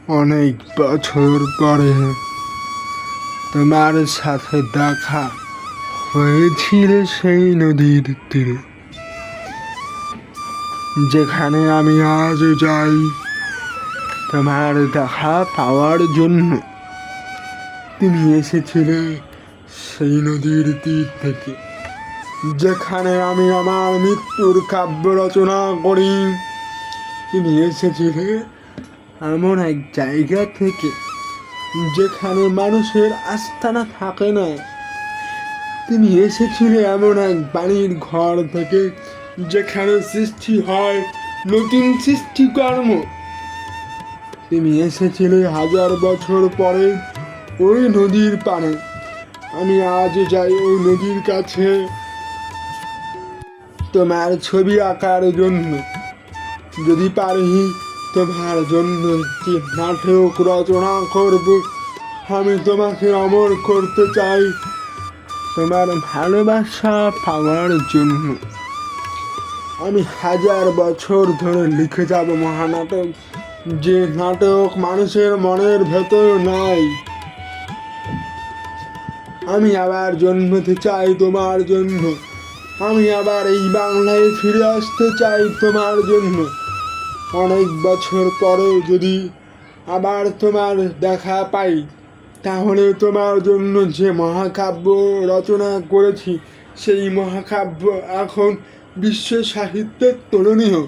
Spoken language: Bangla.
অনেক বছর পরে তোমার সাথে দেখা হয়েছিল সেই নদীর তীরে, যেখানে আমি আজ যাই তোমার দেখা পাওয়ার জন্য। তুমি এসেছিলে সেই নদীর তীর থেকে, যেখানে আমি আমার মৃত্যুর কাব্য রচনা করি। তুমি এসেছিলে এমন এক জায়গা থেকে যেখানে মানুষের আস্তানা থাকে না। তুমি এসেছিলে এমন এক বাড়ির ঘর থেকে যেখানে সৃষ্টি হয় নতুন সৃষ্টিকর্ম। তুমি এসেছিলে 1000 বছর পরে ওই নদীর পাড়ে। আমি আজ যাই ওই নদীর কাছে তোমার ছবি আঁকার জন্য। যদি পারি তোমার জন্য একটি নাটক রচনা করব। আমি তোমাকে অমর করতে চাই তোমার ভালোবাসা পাওয়ার জন্য। আমি 1000 বছর ধরে লিখে যাব মহানাটক, যে নাটক মানুষের মনের ভেতর নাই। আমি আবার জন্মতে চাই তোমার জন্য। আমি আবার এই বাংলায় ফিরে আসতে চাই তোমার জন্য। অনেক বছর পরে যদি আবার তোমার দেখা পাই, তাহলে তোমার জন্য যে মহাকাব্য রচনা করেছি সেই মহাকাব্য এখন বিশ্ব সাহিত্যের তুলনীয়।